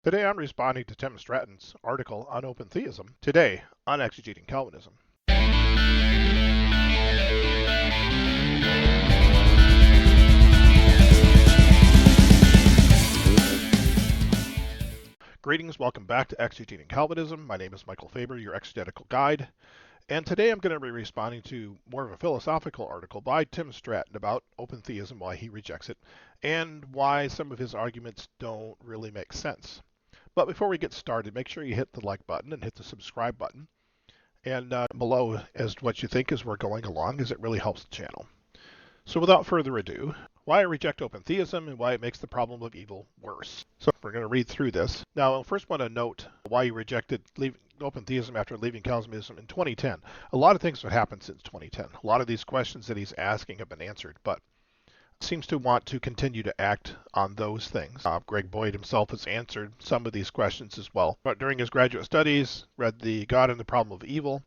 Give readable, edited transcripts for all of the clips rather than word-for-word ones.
Today I'm responding to Tim Stratton's article on Open Theism, today on Exegeting Calvinism. Greetings, welcome back to Exegeting Calvinism. My name is Michael Faber, your exegetical guide. And today I'm going to be responding to more of a philosophical article by Tim Stratton about open theism, why he rejects it, and why some of his arguments don't really make sense. But before we get started, make sure you hit the like button and hit the subscribe button. And below as to what you think as we're going along, as it really helps the channel. So without further ado, why I reject open theism and why it makes the problem of evil worse. So we're going to read through this. Now, I first want to note why he rejected open theism after leaving Calvinism in 2010. A lot of things have happened since 2010. A lot of these questions that he's asking have been answered, but seems to want to continue to act on those things. Greg Boyd himself has answered some of these questions as well. But during his graduate studies, read the God and the Problem of Evil,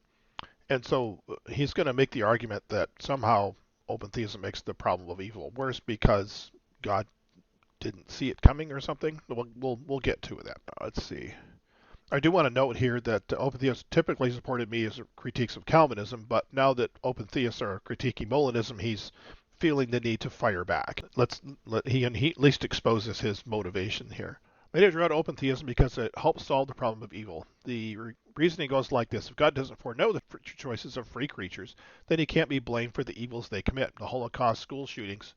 and so he's going to make the argument that somehow open theism makes the problem of evil worse because God didn't see it coming or something. We'll get to that. Let's see. I do want to note here that open theists typically supported me as critiques of Calvinism, but now that open theists are critiquing Molinism, he's feeling the need to fire back. He at least exposes his motivation here. Many dread open theism because it helps solve the problem of evil. The reasoning goes like this: if God doesn't foreknow the choices of free creatures, then he can't be blamed for the evils they commit. The Holocaust, school shootings,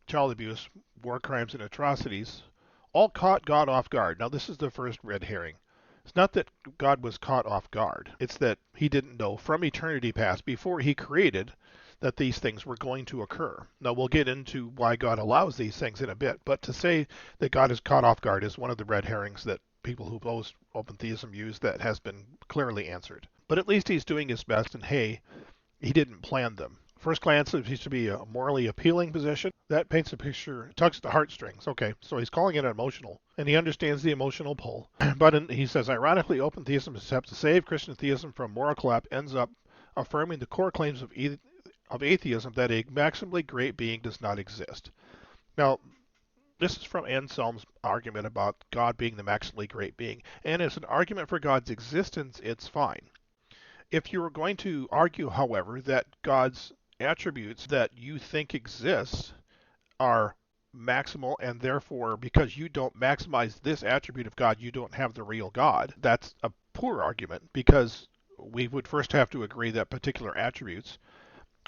child abuse, war crimes, and atrocities all caught God off guard. Now this is the first red herring. It's not that God was caught off guard. It's that he didn't know from eternity past, before he created, that these things were going to occur. Now we'll get into why God allows these things in a bit, but to say that God is caught off guard is one of the red herrings that people who oppose open theism use that has been clearly answered. But at least he's doing his best, and hey, he didn't plan them. First glance, it seems to be a morally appealing position. That paints a picture, tugs at the heartstrings. Okay, so he's calling it emotional, and he understands the emotional pull. But he says, ironically, open theism attempts to save Christian theism from moral collapse ends up affirming the core claims of atheism that a maximally great being does not exist. Now, this is from Anselm's argument about God being the maximally great being. And as an argument for God's existence, it's fine. If you were going to argue, however, that God's attributes that you think exist are maximal, and therefore, because you don't maximize this attribute of God, you don't have the real God, that's a poor argument, because we would first have to agree that particular attributes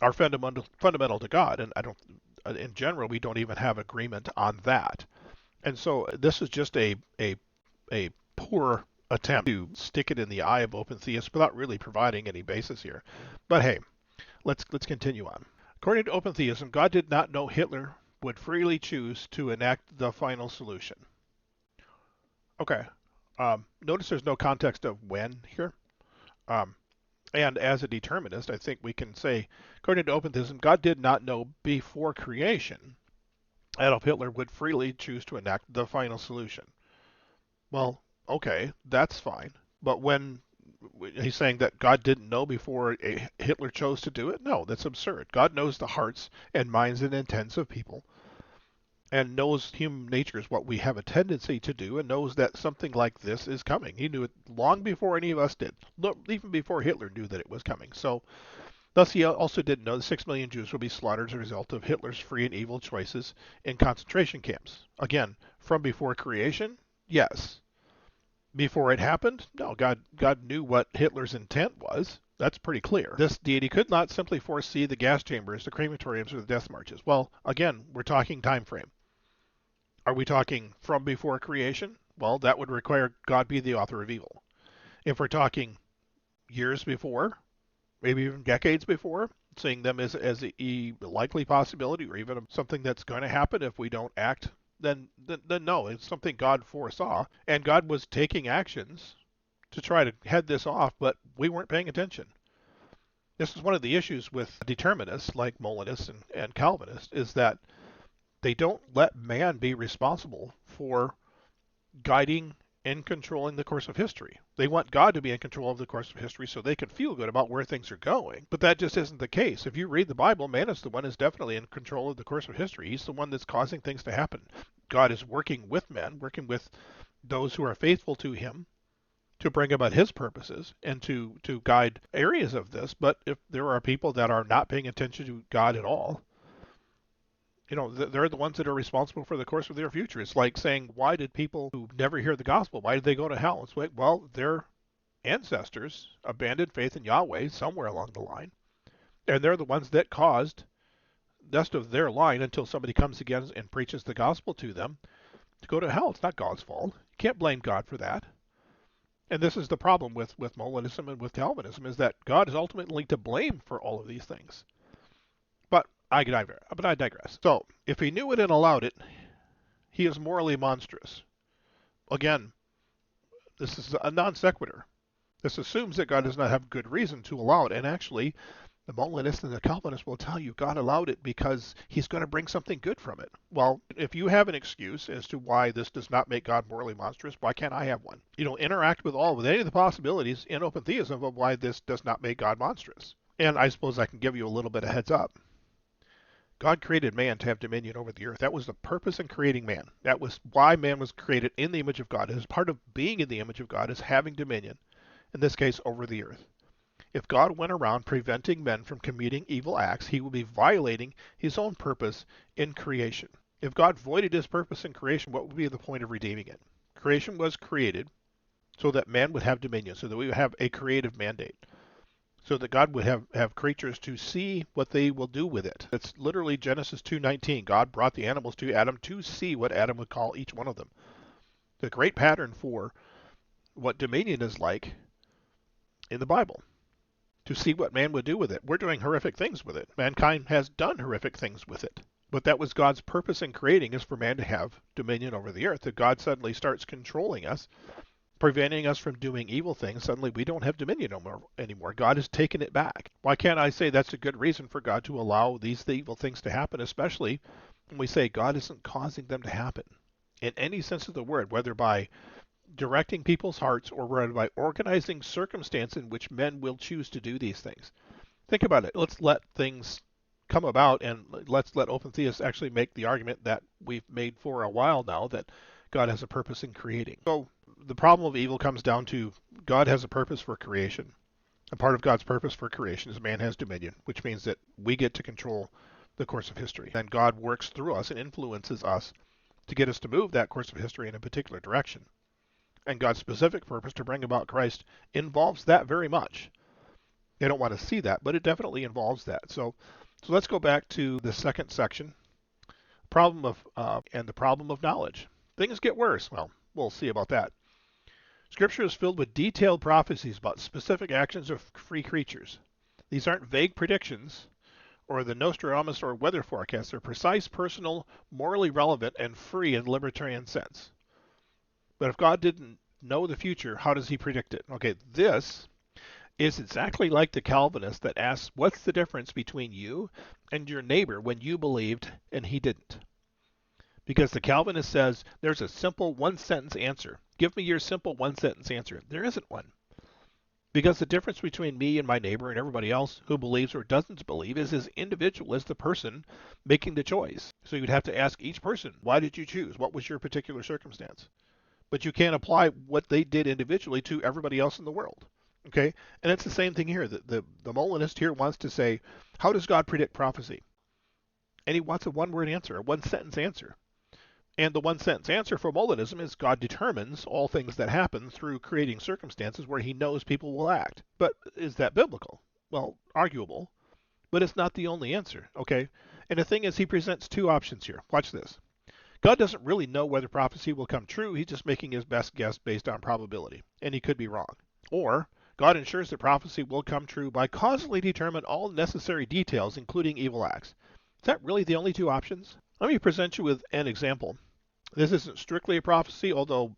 are fundamental to God, and in general, we don't even have agreement on that. And so this is just a poor attempt to stick it in the eye of open theists without really providing any basis here. But hey, let's continue on. According to open theism, God did not know Hitler would freely choose to enact the final solution. Okay. Notice there's no context of when here. And as a determinist, I think we can say, according to open theism, God did not know before creation Adolf Hitler would freely choose to enact the final solution. Well, okay, that's fine. But when he's saying that God didn't know before Hitler chose to do it, no, that's absurd. God knows the hearts and minds and intents of people, and knows human nature is what we have a tendency to do, and knows that something like this is coming. He knew it long before any of us did, even before Hitler knew that it was coming. So, thus he also didn't know that 6 million Jews would be slaughtered as a result of Hitler's free and evil choices in concentration camps. Again, from before creation? Yes. Before it happened? No, God knew what Hitler's intent was. That's pretty clear. This deity could not simply foresee the gas chambers, the crematoriums, or the death marches. Well, again, we're talking time frame. Are we talking from before creation? Well, that would require God be the author of evil. If we're talking years before, maybe even decades before, seeing them as a likely possibility, or even something that's going to happen if we don't act, then no, it's something God foresaw, and God was taking actions to try to head this off, but we weren't paying attention. This is one of the issues with determinists like Molinists and Calvinists, is that they don't let man be responsible for guiding and controlling the course of history. They want God to be in control of the course of history so they can feel good about where things are going. But that just isn't the case. If you read the Bible, man is the one who's definitely in control of the course of history. He's the one that's causing things to happen. God is working with men, working with those who are faithful to him to bring about his purposes and to guide areas of this. But if there are people that are not paying attention to God at all, they're the ones that are responsible for the course of their future. It's like saying, why did people who never hear the gospel, why did they go to hell? It's like, well, their ancestors abandoned faith in Yahweh somewhere along the line, and they're the ones that caused the rest of their line, until somebody comes again and preaches the gospel to them, to go to hell. It's not God's fault. You can't blame God for that. And this is the problem with Molinism and with Calvinism, is that God is ultimately to blame for all of these things. But I digress. So, if he knew it and allowed it, he is morally monstrous. Again, this is a non sequitur. This assumes that God does not have good reason to allow it. And actually, the Molinist and the Calvinist will tell you God allowed it because he's going to bring something good from it. Well, if you have an excuse as to why this does not make God morally monstrous, why can't I have one? Interact with any of the possibilities in open theism of why this does not make God monstrous. And I suppose I can give you a little bit of heads up. God created man to have dominion over the earth. That was the purpose in creating man. That was why man was created in the image of God. As part of being in the image of God is having dominion, in this case, over the earth. If God went around preventing men from committing evil acts, he would be violating his own purpose in creation. If God voided his purpose in creation, what would be the point of redeeming it? Creation was created so that man would have dominion, so that we would have a creative mandate, so that God would have creatures to see what they will do with it. It's literally Genesis 2:19. God brought the animals to Adam to see what Adam would call each one of them. The great pattern for what dominion is like in the Bible, to see what man would do with it. We're doing horrific things with it. Mankind has done horrific things with it. But that was God's purpose in creating, is for man to have dominion over the earth. If God suddenly starts controlling us, preventing us from doing evil things, suddenly we don't have dominion anymore. God has taken it back. Why can't I say that's a good reason for God to allow these evil things to happen, especially when we say God isn't causing them to happen in any sense of the word, whether by directing people's hearts or whether by organizing circumstance in which men will choose to do these things. Think about it. Let's let things come about, and let's let open theists actually make the argument that we've made for a while now, that God has a purpose in creating. So the problem of evil comes down to God has a purpose for creation. And part of God's purpose for creation is man has dominion, which means that we get to control the course of history. And God works through us and influences us to get us to move that course of history in a particular direction. And God's specific purpose to bring about Christ involves that very much. They don't want to see that, but it definitely involves that. So let's go back to the second section, the problem of knowledge. Things get worse. Well, we'll see about that. Scripture is filled with detailed prophecies about specific actions of free creatures. These aren't vague predictions or the Nostradamus or weather forecasts. They're precise, personal, morally relevant, and free in libertarian sense. But if God didn't know the future, how does he predict it? Okay, this is exactly like the Calvinist that asks, what's the difference between you and your neighbor when you believed and he didn't? Because the Calvinist says there's a simple one-sentence answer. Give me your simple one-sentence answer. There isn't one. Because the difference between me and my neighbor and everybody else who believes or doesn't believe is as individual as the person making the choice. So you'd have to ask each person, why did you choose? What was your particular circumstance? But you can't apply what they did individually to everybody else in the world. Okay? And it's the same thing here. The Molinist here wants to say, how does God predict prophecy? And he wants a one-word answer, a one-sentence answer. And the one-sentence answer for Molinism is God determines all things that happen through creating circumstances where he knows people will act. But is that biblical? Well, arguable. But it's not the only answer. Okay? And the thing is, he presents two options here. Watch this. God doesn't really know whether prophecy will come true. He's just making his best guess based on probability. And he could be wrong. Or God ensures that prophecy will come true by causally determining all necessary details, including evil acts. Is that really the only two options? Let me present you with an example. This isn't strictly a prophecy, although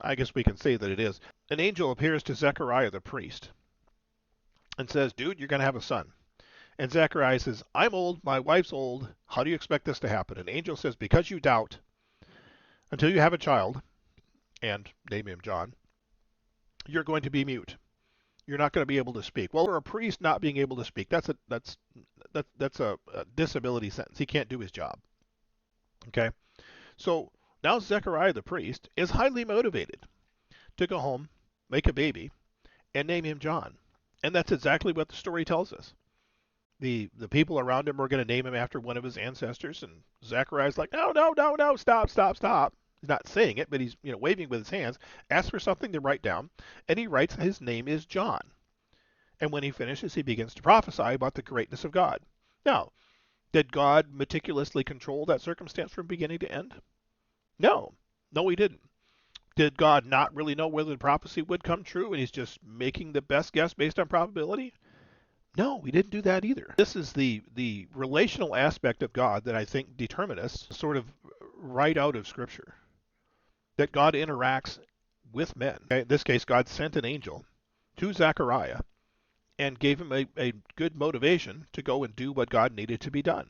I guess we can say that it is. An angel appears to Zechariah the priest and says, dude, you're going to have a son. And Zechariah says, I'm old, my wife's old, how do you expect this to happen? And the angel says, because you doubt, until you have a child, and name him John, you're going to be mute. You're not going to be able to speak. Well, for a priest not being able to speak, that's a disability sentence. He can't do his job. Okay? So Now Zechariah the priest is highly motivated to go home, make a baby, and name him John. And that's exactly what the story tells us. The people around him were going to name him after one of his ancestors, and Zechariah's like, no, no, no, no, stop, stop, stop. He's not saying it, but he's waving with his hands, asks for something to write down, and he writes his name is John. And when he finishes, he begins to prophesy about the greatness of God. Now, did God meticulously control that circumstance from beginning to end? No. No, he didn't. Did God not really know whether the prophecy would come true and he's just making the best guess based on probability? No, we didn't do that either. This is the relational aspect of God that I think determinists sort of write out of Scripture. That God interacts with men. Okay? In this case, God sent an angel to Zechariah and gave him a good motivation to go and do what God needed to be done.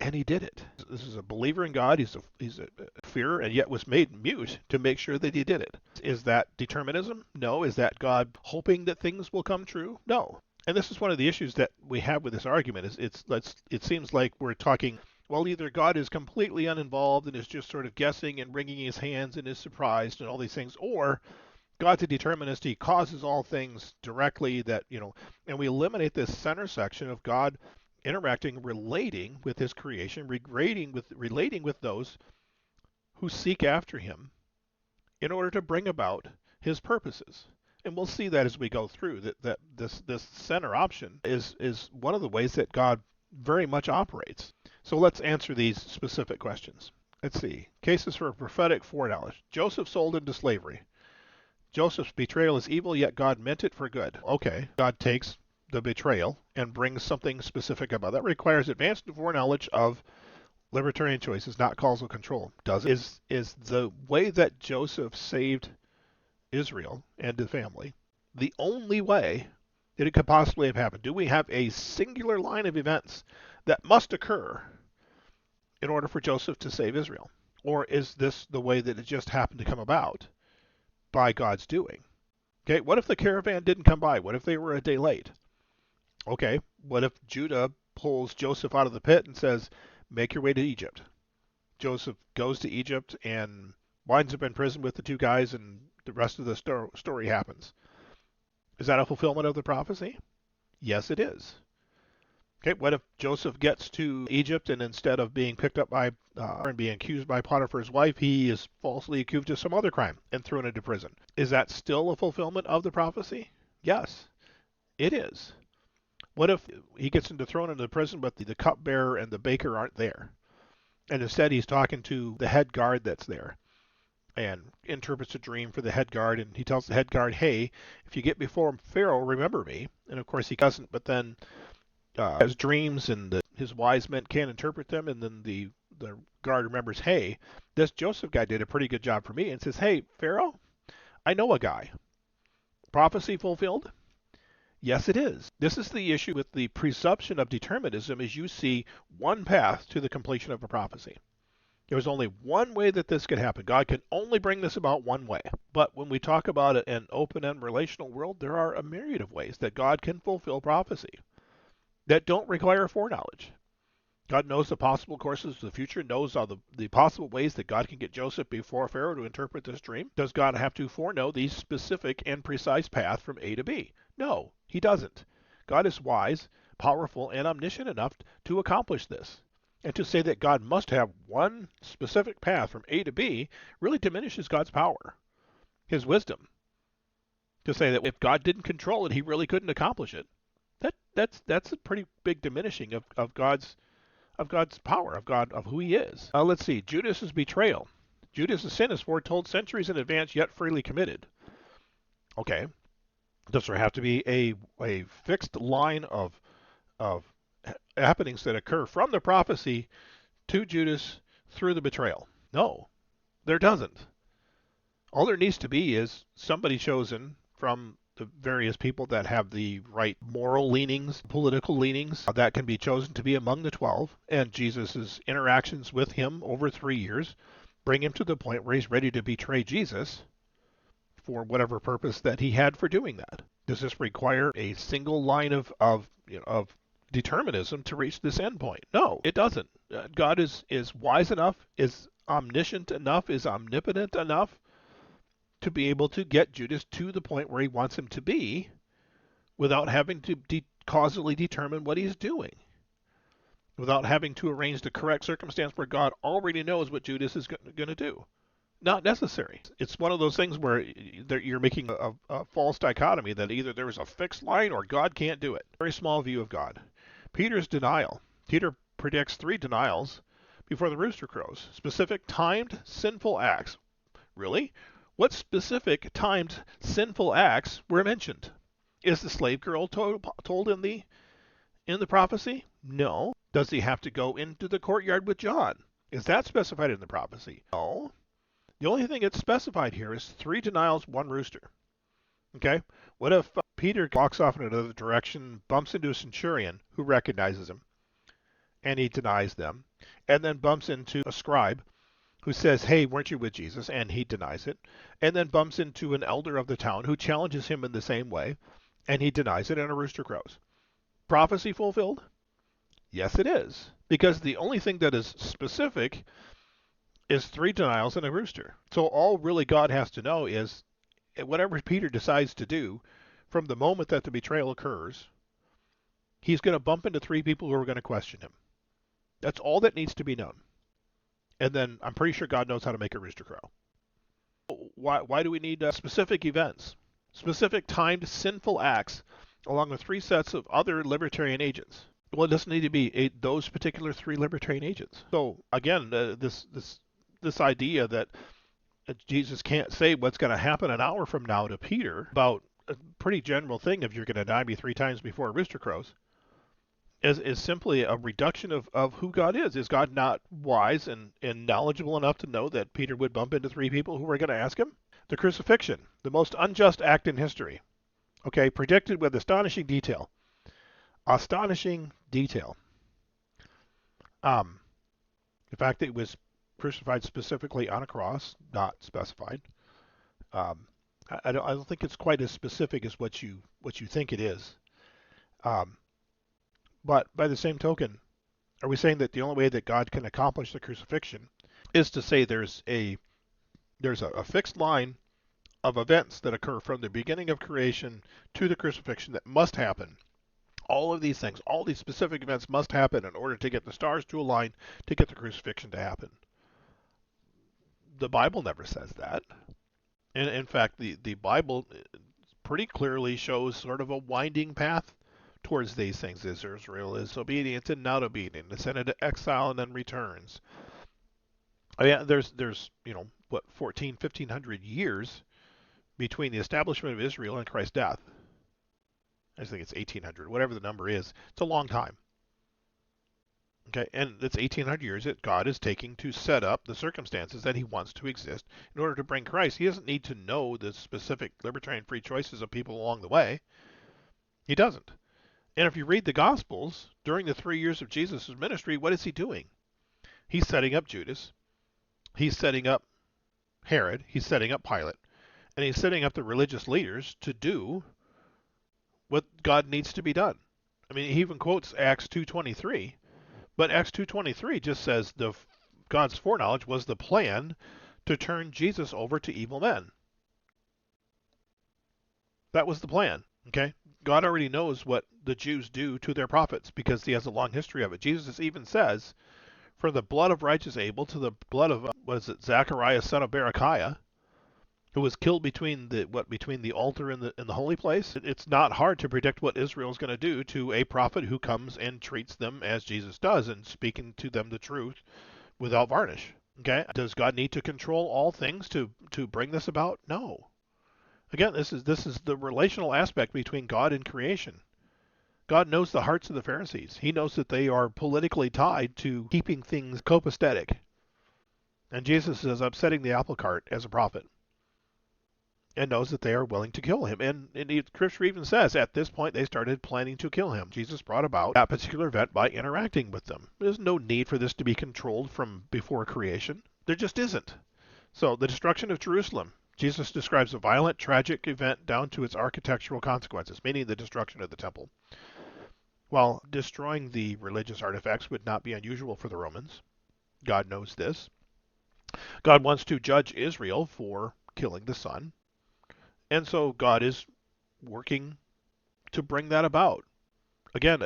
And he did it. This is a believer in God. He's a fearer, and yet was made mute to make sure that he did it. Is that determinism? No. Is that God hoping that things will come true? No. And this is one of the issues that we have with this argument. It seems like we're talking, well, either God is completely uninvolved and is just sort of guessing and wringing his hands and is surprised and all these things, or God's a determinist. He causes all things directly and we eliminate this center section of God interacting, relating with his creation, relating with those who seek after him in order to bring about his purposes. And we'll see that as we go through, that this center option is one of the ways that God very much operates. So let's answer these specific questions. Let's see. Cases for prophetic foreknowledge. Joseph sold into slavery. Joseph's betrayal is evil, yet God meant it for good. Okay, God takes the betrayal and brings something specific about that. Requires advanced foreknowledge of libertarian choices, not causal control. Is the way that Joseph saved Israel and the family the only way that it could possibly have happened? Do we have a singular line of events that must occur in order for Joseph to save Israel? Or is this the way that it just happened to come about by God's doing? Okay, what if the caravan didn't come by? What if they were a day late? Okay, what if Judah pulls Joseph out of the pit and says, make your way to Egypt? Joseph goes to Egypt and winds up in prison with the two guys, and the rest of the story happens. Is that a fulfillment of the prophecy? Yes, it is. Okay, what if Joseph gets to Egypt and instead of being picked up by and being accused by Potiphar's wife, he is falsely accused of some other crime and thrown into prison? Is that still a fulfillment of the prophecy? Yes, it is. What if he gets thrown into prison, but the cupbearer and the baker aren't there? And instead he's talking to the head guard that's there and interprets a dream for the head guard, and he tells the head guard, hey, if you get before Pharaoh, remember me. And of course he doesn't, but then has dreams, and his wise men can't interpret them, and then the guard remembers, hey, this Joseph guy did a pretty good job for me, and says, hey, Pharaoh, I know a guy. Prophecy fulfilled? Yes, it is. This is the issue with the presumption of determinism, is you see one path to the completion of a prophecy. There's only one way that this could happen. God can only bring this about one way. But when we talk about an open and relational world, there are a myriad of ways that God can fulfill prophecy that don't require foreknowledge. God knows the possible courses of the future, knows all the possible ways that God can get Joseph before Pharaoh to interpret this dream. Does God have to foreknow the specific and precise path from A to B? No, he doesn't. God is wise, powerful, and omniscient enough to accomplish this. And to say that God must have one specific path from A to B really diminishes God's power, his wisdom. To say that if God didn't control it, he really couldn't accomplish it. That's a pretty big diminishing of God's power, of who he is. Let's see, Judas's betrayal. Judas' sin is foretold centuries in advance, yet freely committed. Okay, does there have to be a fixed line of happenings that occur from the prophecy to Judas through the betrayal? No, there doesn't. All there needs to be is somebody chosen from the various people that have the right moral leanings, political leanings, that can be chosen to be among the 12, and Jesus' interactions with him over 3 years bring him to the point where he's ready to betray Jesus for whatever purpose that he had for doing that. Does this require a single line of determinism to reach this endpoint? No, it doesn't. God is wise enough, is omniscient enough, is omnipotent enough to be able to get Judas to the point where he wants him to be without having to causally determine what he's doing, without having to arrange the correct circumstance where God already knows what Judas is going to do. Not necessary. It's one of those things where you're making a false dichotomy that either there is a fixed line or God can't do it. Very small view of God. Peter's denial. Peter predicts 3 denials before the rooster crows. Specific timed sinful acts. Really? What specific timed sinful acts were mentioned? Is the slave girl told in the prophecy? No. Does he have to go into the courtyard with John? Is that specified in the prophecy? No. The only thing that's specified here is 3 denials, 1 rooster. Okay? What if Peter walks off in another direction, bumps into a centurion who recognizes him, and he denies them, and then bumps into a scribe who says, hey, weren't you with Jesus? And he denies it, and then bumps into an elder of the town who challenges him in the same way, and he denies it, and a rooster crows. Prophecy fulfilled? Yes, it is. Because the only thing that is specific is 3 denials and a rooster. So all really God has to know is whatever Peter decides to do, from the moment that the betrayal occurs, he's going to bump into 3 people who are going to question him. That's all that needs to be known. And then I'm pretty sure God knows how to make a rooster crow. Why do we need specific events, specific timed sinful acts, along with 3 sets of other libertarian agents? Well, it doesn't need to be those particular 3 libertarian agents. So again, this idea that Jesus can't say what's going to happen an hour from now to Peter about a pretty general thing, if you're going to deny me 3 times before a rooster crows, is simply a reduction of who God is. Is God not wise and knowledgeable enough to know that Peter would bump into 3 people who were going to ask him? The crucifixion, the most unjust act in history. Okay, predicted with astonishing detail. Astonishing detail. The fact that it was crucified specifically on a cross, not specified. I don't think it's quite as specific as what you think it is. But by the same token, are we saying that the only way that God can accomplish the crucifixion is to say there's a fixed line of events that occur from the beginning of creation to the crucifixion that must happen? All of these things, all these specific events must happen in order to get the stars to align to get the crucifixion to happen. The Bible never says that. And in fact, the Bible pretty clearly shows sort of a winding path towards these things. Israel is obedient and not obedient, is sent into exile and then returns. Oh yeah, there's 1500 years between the establishment of Israel and Christ's death. I think it's 1800, whatever the number is. It's a long time. Okay, and it's 1800 years that God is taking to set up the circumstances that he wants to exist in order to bring Christ. He doesn't need to know the specific libertarian free choices of people along the way. He doesn't. And if you read the Gospels, during the 3 years of Jesus' ministry, what is he doing? He's setting up Judas. He's setting up Herod. He's setting up Pilate. And he's setting up the religious leaders to do what God needs to be done. I mean, he even quotes Acts 2:23. But Acts 2:23 just says God's foreknowledge was the plan to turn Jesus over to evil men. That was the plan, okay? God already knows what the Jews do to their prophets because he has a long history of it. Jesus even says, from the blood of righteous Abel to the blood of, Zachariah, son of Berechiah, who was killed between the altar and the holy place. It's not hard to predict what Israel is going to do to a prophet who comes and treats them as Jesus does and speaking to them the truth without varnish. Okay? Does God need to control all things to bring this about? No. Again, this is the relational aspect between God and creation. God knows the hearts of the Pharisees. He knows that they are politically tied to keeping things copacetic. And Jesus is upsetting the apple cart as a prophet, and knows that they are willing to kill him. And Scripture even says at this point they started planning to kill him. Jesus brought about that particular event by interacting with them. There's no need for this to be controlled from before creation. There just isn't. So the destruction of Jerusalem. Jesus describes a violent, tragic event down to its architectural consequences, meaning the destruction of the temple. While destroying the religious artifacts would not be unusual for the Romans, God knows this. God wants to judge Israel for killing the son, and so God is working to bring that about. Again,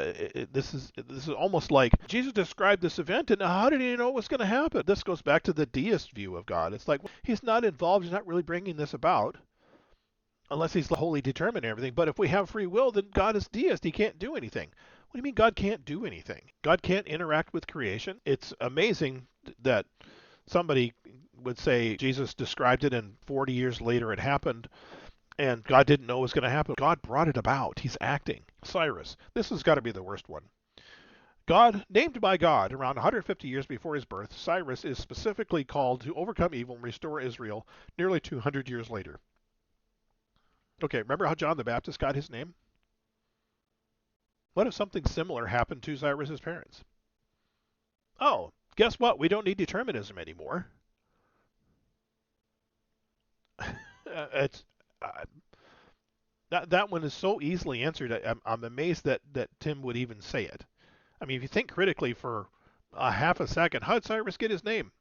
this is almost like Jesus described this event, and how did he know it was going to happen? This goes back to the deist view of God. It's like he's not involved; he's not really bringing this about, unless he's wholly determined and everything. But if we have free will, then God is deist. He can't do anything. What do you mean God can't do anything? God can't interact with creation. It's amazing that somebody would say Jesus described it and 40 years later it happened and God didn't know it was going to happen. God brought it about. He's acting. Cyrus. This has got to be the worst one. God, named by God around 150 years before his birth, Cyrus is specifically called to overcome evil and restore Israel nearly 200 years later. Okay, remember how John the Baptist got his name? What if something similar happened to Cyrus's parents? Oh, guess what? We don't need determinism anymore. it's that one is so easily answered. I'm amazed that Tim would even say it. I mean, if you think critically for a half a second, how did Cyrus get his name?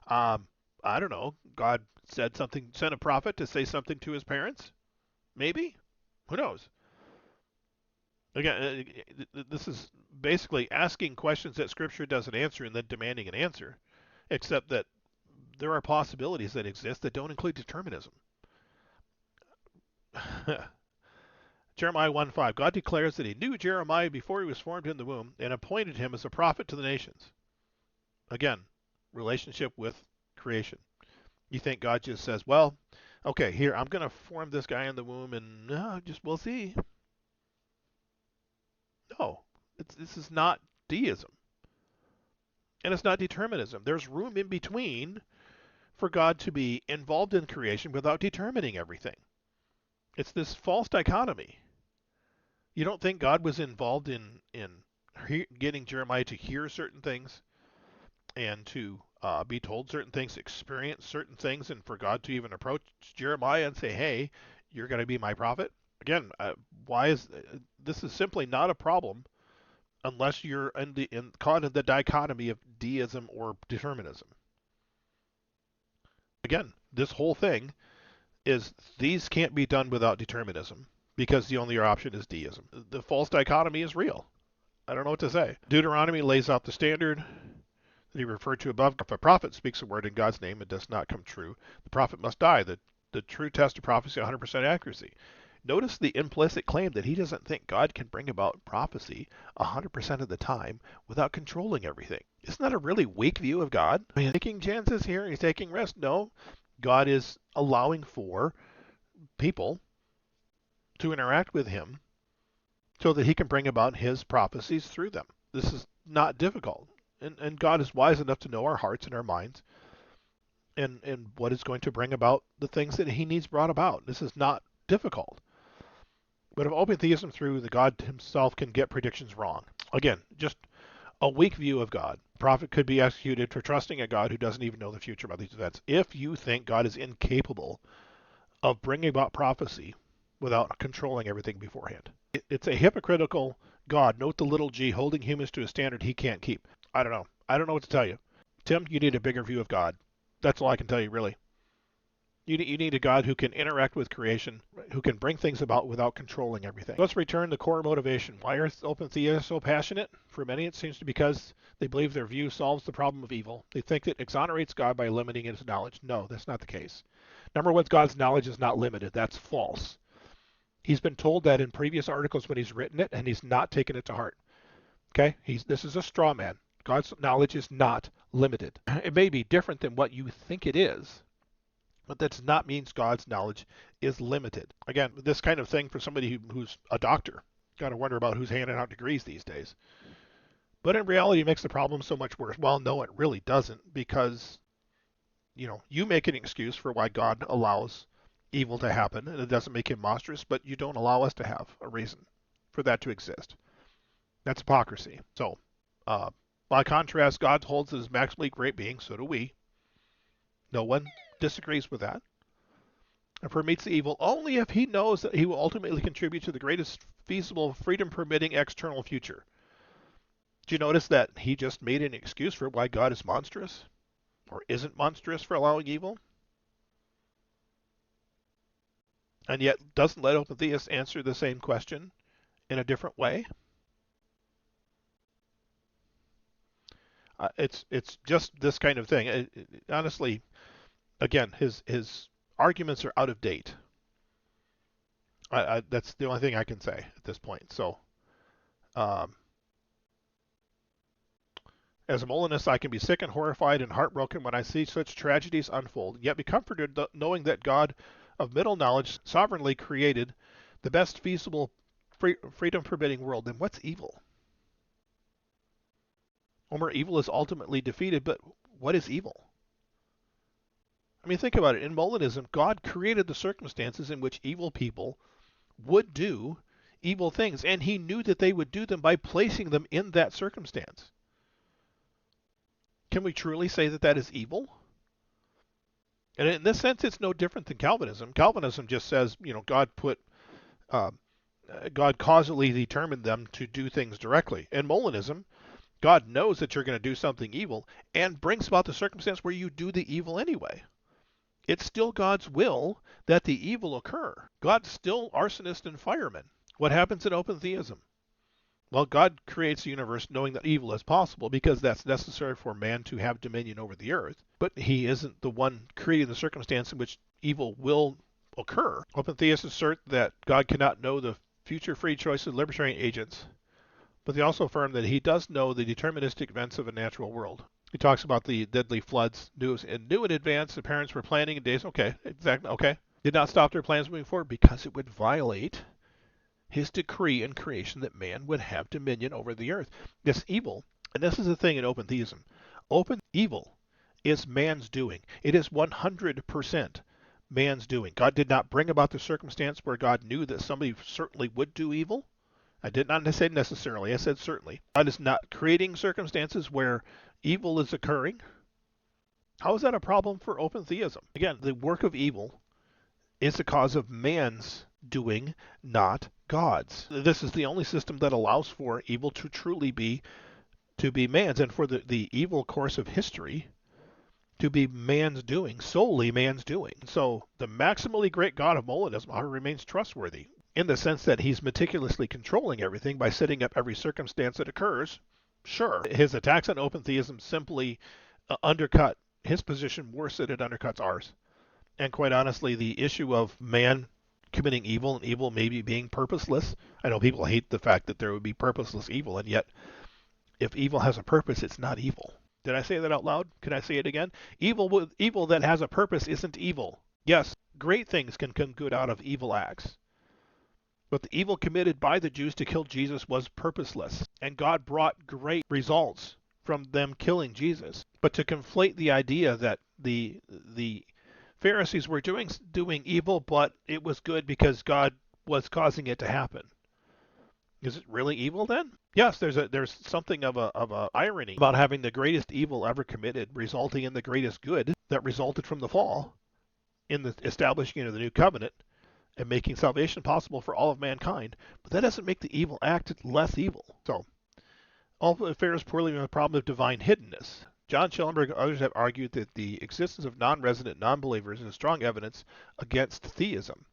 I don't know. God said something, sent a prophet to say something to his parents? Maybe? Who knows? Again, this is basically asking questions that Scripture doesn't answer and then demanding an answer, except that there are possibilities that exist that don't include determinism. Jeremiah 1:5. God declares that he knew Jeremiah before he was formed in the womb and appointed him as a prophet to the nations. Again, relationship with creation. You think God just says, well, okay, here, I'm going to form this guy in the womb and just we'll see. No, this is not deism. And it's not determinism. There's room in between for God to be involved in creation without determining everything. It's this false dichotomy. You don't think God was involved in getting Jeremiah to hear certain things and to be told certain things, experience certain things, and for God to even approach Jeremiah and say, hey, you're going to be my prophet? Again, why is this is simply not a problem unless you're caught in the dichotomy of deism or determinism. Again, this whole thing is these can't be done without determinism because the only option is deism. The false dichotomy is real. I don't know what to say. Deuteronomy lays out the standard that he referred to above. If a prophet speaks a word in God's name and does not come true, the prophet must die. The true test of prophecy, 100% accuracy. Notice the implicit claim that he doesn't think God can bring about prophecy 100% of the time without controlling everything. Isn't that a really weak view of God? I mean, he's taking chances here, he's taking risks. No, God is allowing for people to interact with him so that he can bring about his prophecies through them. This is not difficult. And God is wise enough to know our hearts and our minds and what is going to bring about the things that he needs brought about. This is not difficult. But if open theism through the God himself can get predictions wrong, again, just a weak view of God. Prophet could be executed for trusting a God who doesn't even know the future about these events. If you think God is incapable of bringing about prophecy without controlling everything beforehand, it's a hypocritical God, note the little g, holding humans to a standard he can't keep. I don't know. I don't know what to tell you. Tim, you need a bigger view of God. That's all I can tell you, really. You need a God who can interact with creation, who can bring things about without controlling everything. Let's return to core motivation. Why are open theists so passionate? For many, it seems to be because they believe their view solves the problem of evil. They think it exonerates God by limiting his knowledge. No, that's not the case. Number one, God's knowledge is not limited. That's false. He's been told that in previous articles when he's written it, and he's not taken it to heart. Okay? This is a straw man. God's knowledge is not limited. It may be different than what you think it is, but that does not mean God's knowledge is limited. Again, this kind of thing for somebody who's a doctor, got to wonder about who's handing out degrees these days. But in reality, it makes the problem so much worse. Well, no, it really doesn't, because you make an excuse for why God allows evil to happen, and it doesn't make him monstrous, but you don't allow us to have a reason for that to exist. That's hypocrisy. So, by contrast, God holds as maximally great being, so do we. No one disagrees with that. And permits the evil only if he knows that he will ultimately contribute to the greatest feasible freedom-permitting external future. Do you notice that he just made an excuse for why God is monstrous? or isn't monstrous for allowing evil, and yet doesn't let open theists answer the same question in a different way. It's just this kind of thing. Honestly, again, his arguments are out of date. That's the only thing I can say at this point. So, um, as a Molinist, I can be sick and horrified and heartbroken when I see such tragedies unfold, yet be comforted knowing that God of middle knowledge sovereignly created the best feasible freedom-permitting world. Then what's evil? Where evil is ultimately defeated, but what is evil? I mean, think about it. In Molinism, God created the circumstances in which evil people would do evil things, and he knew that they would do them by placing them in that circumstance. Can we truly say that that is evil? And in this sense, it's no different than Calvinism. Calvinism just says, God causally determined them to do things directly. In Molinism, God knows that you're going to do something evil and brings about the circumstance where you do the evil anyway. It's still God's will that the evil occur. God's still arsonist and fireman. What happens in open theism? Well, God creates the universe knowing that evil is possible because that's necessary for man to have dominion over the earth. But he isn't the one creating the circumstance in which evil will occur. Open theists assert that God cannot know the future free choice of libertarian agents, but they also affirm that he does know the deterministic events of a natural world. He talks about the deadly floods, knew in advance the parents were planning in days. Okay, exactly. Okay. Did not stop their plans moving forward because it would violate his decree in creation that man would have dominion over the earth. This evil, and this is the thing in open theism, open evil is man's doing. It is 100% man's doing. God did not bring about the circumstance where God knew that somebody certainly would do evil. I did not say necessarily, I said certainly. God is not creating circumstances where evil is occurring. How is that a problem for open theism? Again, the work of evil is the cause of man's doing, not God's. This is the only system that allows for evil to truly be man's, and for the evil course of history to be man's doing, solely man's doing. So the maximally great God of Molinism remains trustworthy in the sense that he's meticulously controlling everything by setting up every circumstance that occurs. Sure, his attacks on open theism simply undercut his position worse than it undercuts ours. And quite honestly, the issue of man committing evil and evil maybe being purposeless. I know people hate the fact that there would be purposeless evil, and yet if evil has a purpose, it's not evil. Did I say that out loud? Can I say it again? Evil that has a purpose isn't evil. Yes, great things can come good out of evil acts. But the evil committed by the Jews to kill Jesus was purposeless, and God brought great results from them killing Jesus. But to conflate the idea that the Pharisees were doing evil, but it was good because God was causing it to happen. Is it really evil then? Yes, there's something of a irony about having the greatest evil ever committed resulting in the greatest good that resulted from the fall in the establishing of the new covenant and making salvation possible for all of mankind. But that doesn't make the evil act less evil. So, all fares poorly with the problem of divine hiddenness. John Schellenberg and others have argued that the existence of non-resident non-believers is strong evidence against theism.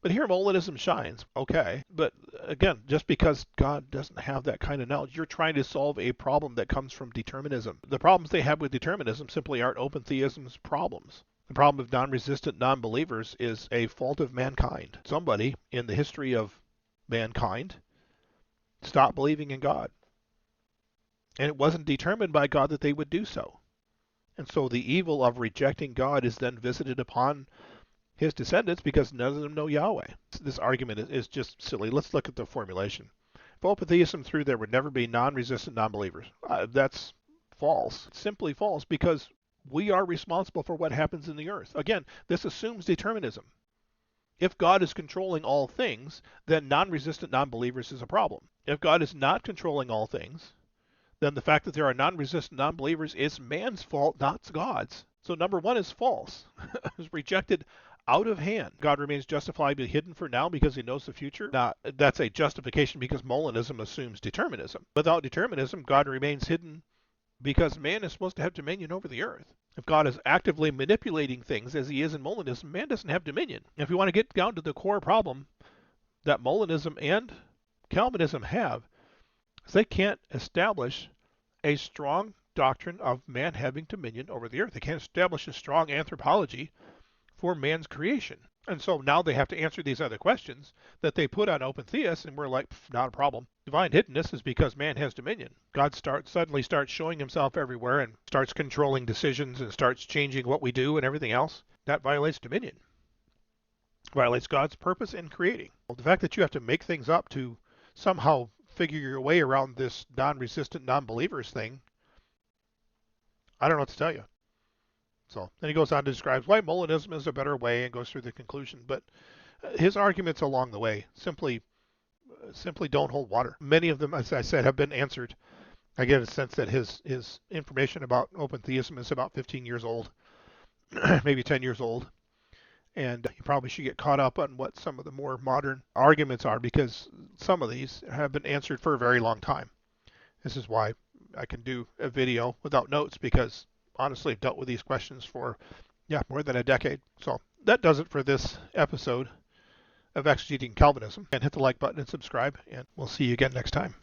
But here Molinism shines, okay. But again, just because God doesn't have that kind of knowledge, you're trying to solve a problem that comes from determinism. The problems they have with determinism simply aren't open theism's problems. The problem of non-resistant non-believers is a fault of mankind. Somebody in the history of mankind stopped believing in God. And it wasn't determined by God that they would do so. And so the evil of rejecting God is then visited upon his descendants because none of them know Yahweh. This argument is just silly. Let's look at the formulation. If open theism through there would never be non-resistant non-believers. That's false. It's simply false because we are responsible for what happens in the earth. Again, this assumes determinism. If God is controlling all things, then non-resistant non-believers is a problem. If God is not controlling all things, then the fact that there are non-resistant non-believers is man's fault, not God's. So number one is false. It was rejected out of hand. God remains justifiably hidden for now because he knows the future. That's a justification because Molinism assumes determinism. Without determinism, God remains hidden because man is supposed to have dominion over the earth. If God is actively manipulating things as he is in Molinism, man doesn't have dominion. If you want to get down to the core problem that Molinism and Calvinism have, is they can't establish a strong doctrine of man having dominion over the earth. They can't establish a strong anthropology for man's creation. And so now they have to answer these other questions that they put on open theists, and we're like, not a problem. Divine hiddenness is because man has dominion. God suddenly starts showing himself everywhere and starts controlling decisions and starts changing what we do and everything else. That violates dominion. Violates God's purpose in creating. Well, the fact that you have to make things up to somehow figure your way around this non-resistant non-believers thing, I don't know what to tell you. So then he goes on to describe why Molinism is a better way and goes through the conclusion. But his arguments along the way simply don't hold water. Many of them, as I said, have been answered. I get a sense that his information about open theism is about 15 years old, maybe 10 years old. And you probably should get caught up on what some of the more modern arguments are, because some of these have been answered for a very long time. This is why I can do a video without notes, because honestly, I've dealt with these questions for, more than a decade. So that does it for this episode of Exegeting Calvinism. And hit the like button and subscribe, and we'll see you again next time.